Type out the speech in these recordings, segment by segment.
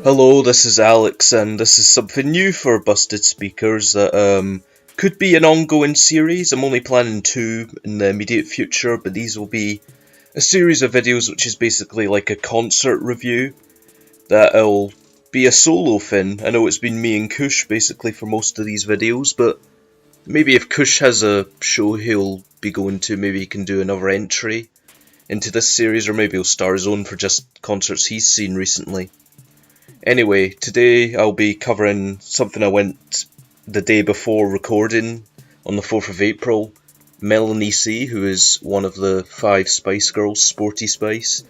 Hello, this is Alex, and this is something new for Busted Speakers that could be an ongoing series. I'm only planning two in the immediate future, but these will be a series of videos which is basically like a concert review that'll be a solo thing. I know it's been me and Kush basically for most of these videos, but maybe if Kush has a show he'll be going to, maybe he can do another entry into this series, or maybe he'll start his own for just concerts he's seen recently. Anyway, today I'll be covering something I went the day before recording on the 4th of April. Melanie C, who is one of the 5 Spice Girls, Sporty Spice.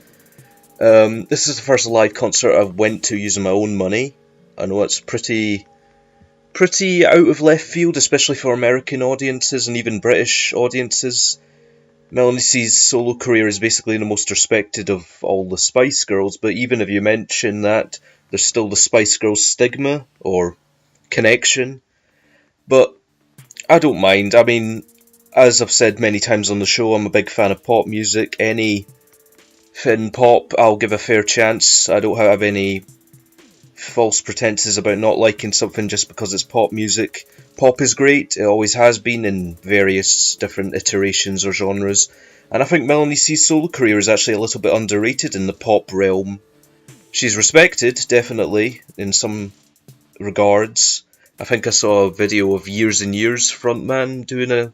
This is the first live concert I went to using my own money. I know it's pretty out of left field, especially for American audiences and even British audiences. Melanie C's solo career is basically the most respected of all the Spice Girls, but even if you mention that, there's still the Spice Girls stigma, or connection. But I don't mind. I mean, as I've said many times on the show, I'm a big fan of pop music. Anything pop, I'll give a fair chance. I don't have any false pretenses about not liking something just because it's pop music. Pop is great, it always has been in various different iterations or genres, and I think Melanie C's solo career is actually a little bit underrated in the pop realm. She's respected, definitely, in some regards. I think I saw a video of Years and Years frontman doing a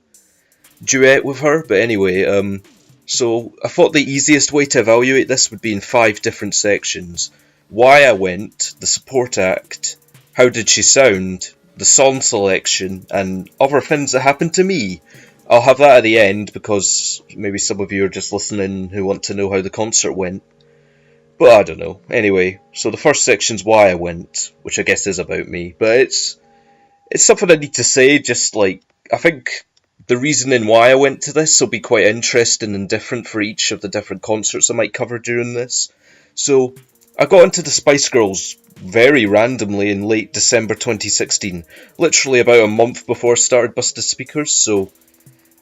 duet with her, but anyway, so I thought the easiest way to evaluate this would be in 5 different sections. Why I went, the support act, how did she sound, the song selection, and other things that happened to me. I'll have that at the end because maybe some of you are just listening who want to know how the concert went. But I don't know. Anyway, so the first section's why I went, which I guess is about me, but it's something I need to say, just like, I think the reasoning why I went to this will be quite interesting and different for each of the different concerts I might cover during this. So, I got into the Spice Girls very randomly in late December 2016, literally about a month before I started Busted Speakers, so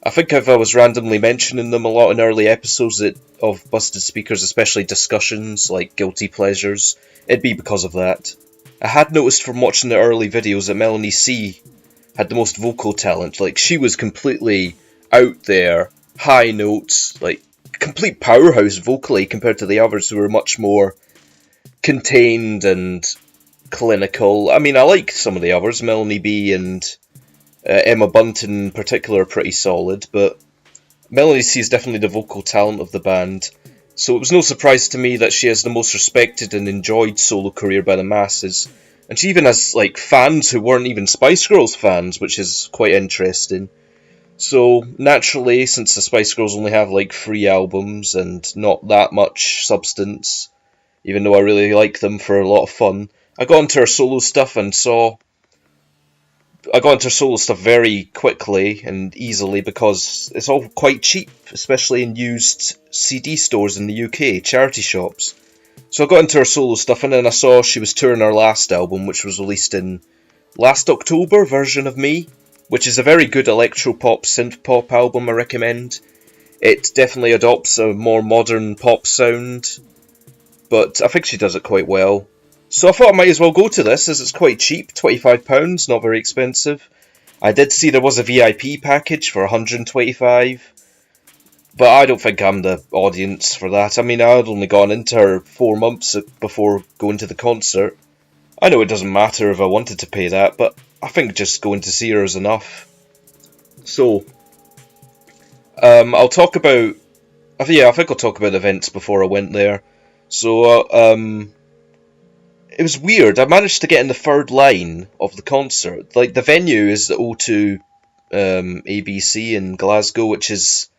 I think if I was randomly mentioning them a lot in early episodes of Busted Speakers, especially discussions like Guilty Pleasures, it'd be because of that. I had noticed from watching the early videos that Melanie C had the most vocal talent, like she was completely out there, high notes, like complete powerhouse vocally compared to the others who were much more contained and clinical. I mean, I like some of the others, Melanie B and Emma Bunt in particular are pretty solid, but Melanie C is definitely the vocal talent of the band, so it was no surprise to me that she has the most respected and enjoyed solo career by the masses, and she even has like fans who weren't even Spice Girls fans, which is quite interesting. So naturally, since the Spice Girls only have like 3 albums and not that much substance, even though I really like them for a lot of fun, I got into her solo stuff very quickly and easily because it's all quite cheap, especially in used CD stores in the UK, charity shops. So I got into her solo stuff, and then I saw she was touring her last album, which was released in last October, Version of Me, which is a very good electro-pop, synth-pop album I recommend. It definitely adopts a more modern pop sound, but I think she does it quite well. So I thought I might as well go to this, as it's quite cheap, £25, not very expensive. I did see there was a VIP package for £125, but I don't think I'm the audience for that. I mean, I had only gone into her 4 months before going to the concert. I know it doesn't matter if I wanted to pay that, but I think just going to see her is enough. So, I'll talk about... I think I'll talk about events before I went there. So, it was weird. I managed to get in the 3rd line of the concert. Like, the venue is the O2 ABC in Glasgow, which is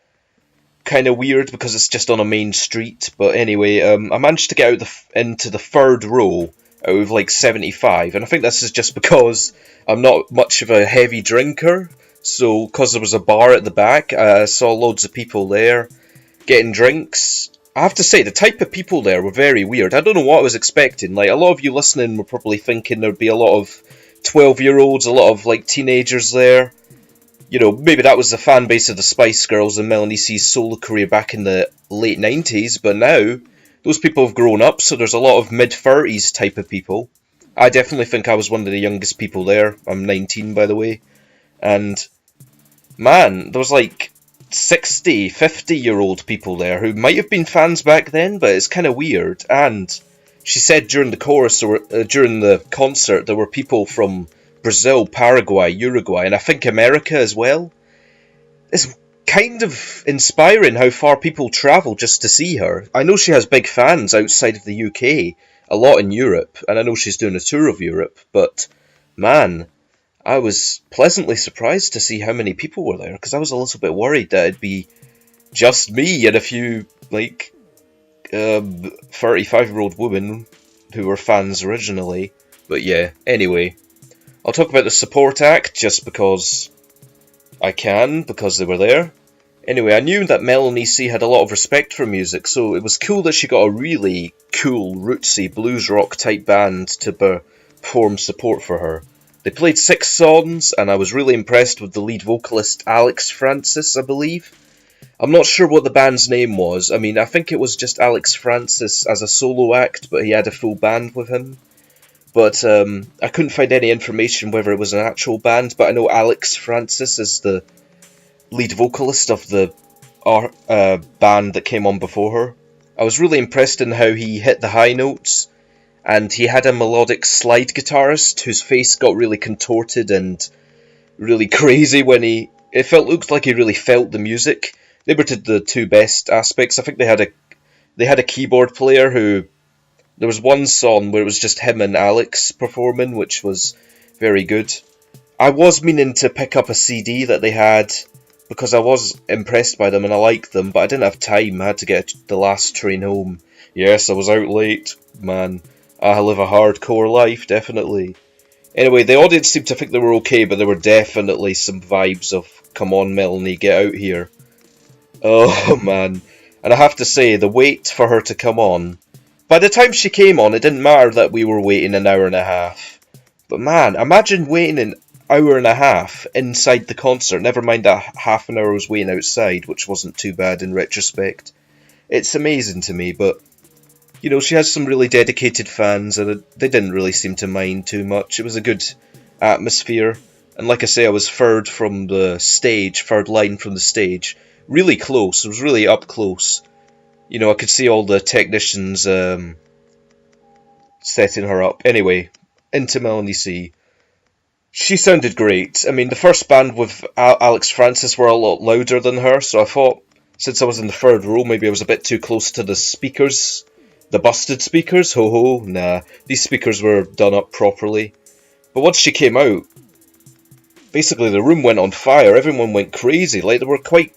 kind of weird because it's just on a main street. But anyway, I managed to get into the 3rd row out of like 75, and I think this is just because I'm not much of a heavy drinker. So, because there was a bar at the back, I saw loads of people there getting drinks. I have to say, the type of people there were very weird. I don't know what I was expecting. Like, a lot of you listening were probably thinking there'd be a lot of 12-year-olds, a lot of, like, teenagers there. You know, maybe that was the fan base of the Spice Girls and Melanie C's solo career back in the late 90s, but now those people have grown up, so there's a lot of mid-30s type of people. I definitely think I was one of the youngest people there. I'm 19, by the way. And, man, there was like 60, 50-year-old people there who might have been fans back then, but it's kind of weird. And she said during the chorus, or during the concert, there were people from Brazil, Paraguay, Uruguay, and I think America as well. It's kind of inspiring how far people travel just to see her. I know she has big fans outside of the UK, a lot in Europe, and I know she's doing a tour of Europe, but man, I was pleasantly surprised to see how many people were there, because I was a little bit worried that it'd be just me and a few, like, 35-year-old women who were fans originally. But yeah, anyway, I'll talk about the support act just because I can, because they were there. Anyway, I knew that Melanie C had a lot of respect for music, so it was cool that she got a really cool, rootsy, blues rock type band to perform support for her. They played 6 songs, and I was really impressed with the lead vocalist Alex Francis, I believe. I'm not sure what the band's name was. I mean, I think it was just Alex Francis as a solo act, but he had a full band with him. But I couldn't find any information whether it was an actual band, but I know Alex Francis is the lead vocalist of the band that came on before her. I was really impressed in how he hit the high notes, and he had a melodic slide guitarist whose face got really contorted and really crazy when looked like he really felt the music. They were the two best aspects. I think they had a keyboard player who, there was one song where it was just him and Alex performing, which was very good. I was meaning to pick up a CD that they had, because I was impressed by them and I liked them, but I didn't have time. I had to get the last train home. Yes, I was out late. Man, I live a hardcore life, definitely. Anyway, the audience seemed to think they were okay, but there were definitely some vibes of, come on Melanie, get out here. Oh man. And I have to say, the wait for her to come on, by the time she came on, it didn't matter that we were waiting an hour and a half. But man, imagine waiting an hour and a half inside the concert, never mind that half an hour I was waiting outside, which wasn't too bad in retrospect. It's amazing to me, but, you know, she has some really dedicated fans, and they didn't really seem to mind too much. It was a good atmosphere, and like I say, I was third line from the stage, really close. It was really up close. You know, I could see all the technicians setting her up. Anyway, into Melanie C. She sounded great. I mean, the first band with Alex Francis were a lot louder than her, so I thought, since I was in the third row, maybe I was a bit too close to the speakers. The busted speakers? Ho ho, nah. These speakers were done up properly. But once she came out, basically the room went on fire. Everyone went crazy. Like, they were quite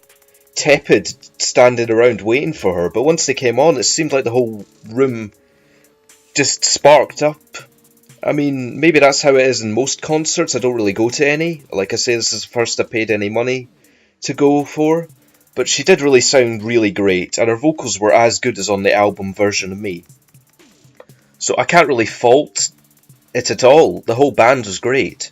tepid standing around waiting for her, but once they came on, it seemed like the whole room just sparked up. I mean, maybe that's how it is in most concerts. I don't really go to any. Like I say, this is the first I paid any money to go for. But she did really sound really great, and her vocals were as good as on the album version of me. So I can't really fault it at all. The whole band was great.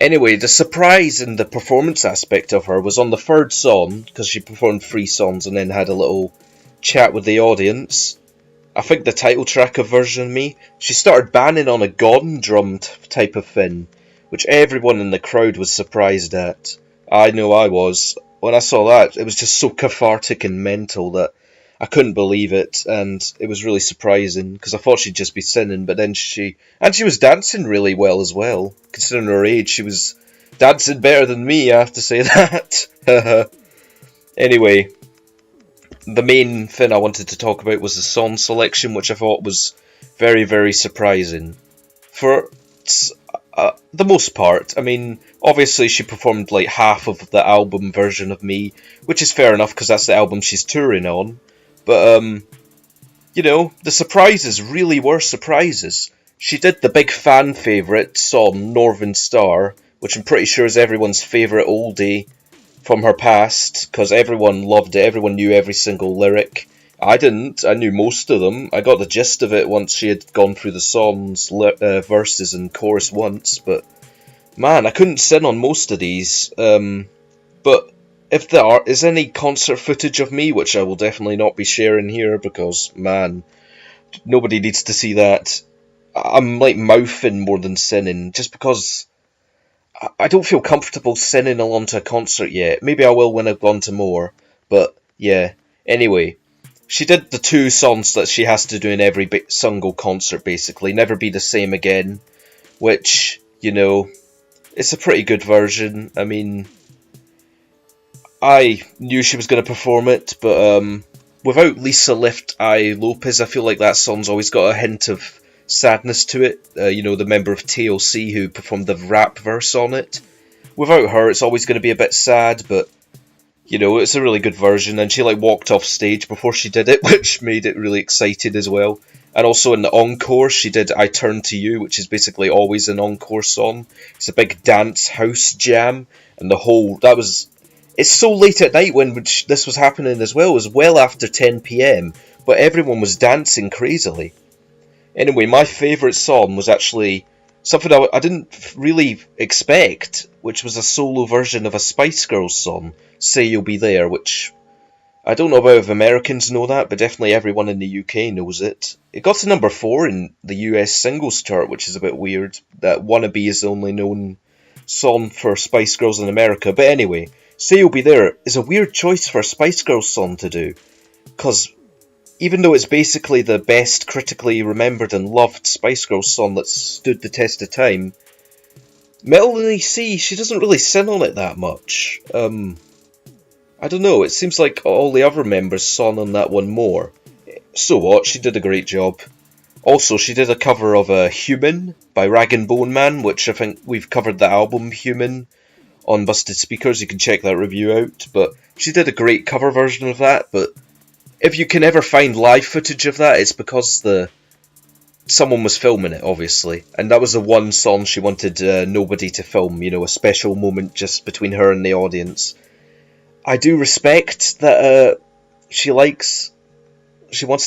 Anyway, the surprise in the performance aspect of her was on the third song, because she performed 3 songs and then had a little chat with the audience. I think the title track of Version of Me, she started banging on a gong drum type of thing, which everyone in the crowd was surprised at. I know I was. When I saw that, it was just so cathartic and mental that I couldn't believe it, and it was really surprising, because I thought she'd just be singing, but then she was dancing really well as well. Considering her age, she was dancing better than me, I have to say that. Anyway, the main thing I wanted to talk about was the song selection, which I thought was very, very surprising. For the most part, I mean, obviously she performed like half of the album Version of Me, which is fair enough, because that's the album she's touring on. But, you know, the surprises really were surprises. She did the big fan favourite song, Northern Star, which I'm pretty sure is everyone's favourite oldie from her past, because everyone loved it, everyone knew every single lyric. I didn't, I knew most of them. I got the gist of it once she had gone through the song's verses and chorus once, but man, I couldn't sing on most of these. But if there is any concert footage of me, which I will definitely not be sharing here because, man, nobody needs to see that. I'm like mouthing more than sinning, just because I don't feel comfortable sinning along to a concert yet. Maybe I will when I've gone to more, but yeah. Anyway, she did the two songs that she has to do in every single concert, basically. Never Be the Same Again, which, you know, it's a pretty good version. I mean, I knew she was going to perform it, but without Lisa Lift Eye Lopez, I feel like that song's always got a hint of sadness to it. You know, the member of TLC who performed the rap verse on it. Without her, it's always going to be a bit sad, but you know, it's a really good version. And she like walked off stage before she did it, which made it really excited as well. And also in the encore, she did I Turn to You, which is basically always an encore song. It's a big dance house jam, and that was. It's so late at night when this was happening as well. It was well after 10 p.m, but everyone was dancing crazily. Anyway, my favourite song was actually something I didn't really expect, which was a solo version of a Spice Girls song, Say You'll Be There, which I don't know about if Americans know that, but definitely everyone in the UK knows it. It got to number 4 in the US singles chart, which is a bit weird, that Wannabe is the only known song for Spice Girls in America. But anyway, Say You'll Be There is a weird choice for a Spice Girls song to do, because even though it's basically the best critically remembered and loved Spice Girls song that's stood the test of time, Melanie C, she doesn't really sing on it that much. I don't know, it seems like all the other members sung on that one more. So what, she did a great job. Also, she did a cover of Human by Rag and Bone Man, which I think we've covered the album Human on Busted Speakers, you can check that review out. But she did a great cover version of that, but if you can ever find live footage of that, it's because someone was filming it, obviously. And that was the one song she wanted nobody to film, you know, a special moment just between her and the audience. I do respect that she wants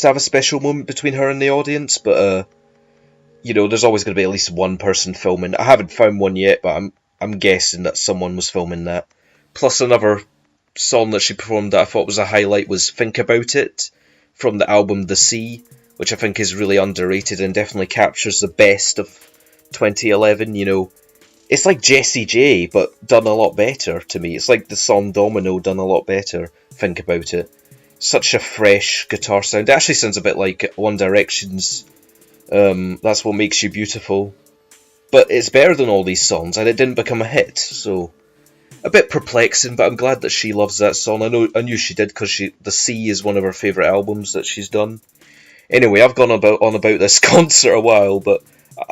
to have a special moment between her and the audience, but, you know, there's always going to be at least one person filming. I haven't found one yet, but I'm guessing that someone was filming that. Plus another song that she performed that I thought was a highlight was Think About It from the album The Sea, which I think is really underrated and definitely captures the best of 2011. You know, it's like Jessie J, but done a lot better to me. It's like the song Domino done a lot better. Think About It. Such a fresh guitar sound. It actually sounds a bit like One Direction's That's What Makes You Beautiful, but it's better than all these songs, and it didn't become a hit, so a bit perplexing, but I'm glad that she loves that song. I knew she did, because The Sea is one of her favourite albums that she's done. Anyway, I've gone on about this concert a while, but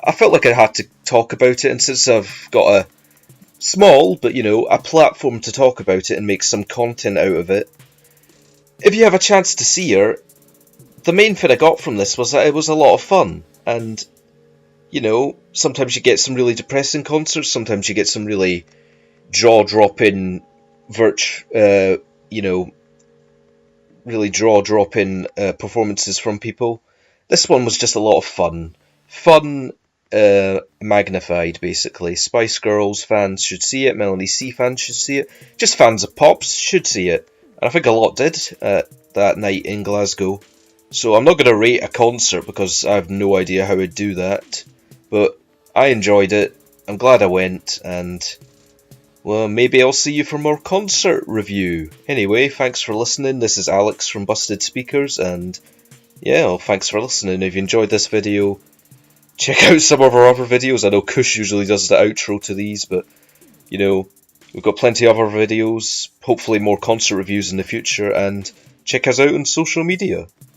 I felt like I had to talk about it, and since I've got a small, but you know, a platform to talk about it and make some content out of it, if you have a chance to see her, the main thing I got from this was that it was a lot of fun, and you know, sometimes you get some really depressing concerts, sometimes you get some really jaw-dropping, really jaw-dropping performances from people. This one was just a lot of fun. Fun, magnified, basically. Spice Girls fans should see it, Melanie C fans should see it, just fans of Pops should see it. And I think a lot did that night in Glasgow. So I'm not going to rate a concert because I have no idea how I'd do that. But I enjoyed it, I'm glad I went, and well, maybe I'll see you for more concert review. Anyway, thanks for listening. This is Alex from Busted Speakers, and yeah, well, thanks for listening. If you enjoyed this video, check out some of our other videos. I know Kush usually does the outro to these, but you know, we've got plenty of other videos, hopefully more concert reviews in the future, and check us out on social media.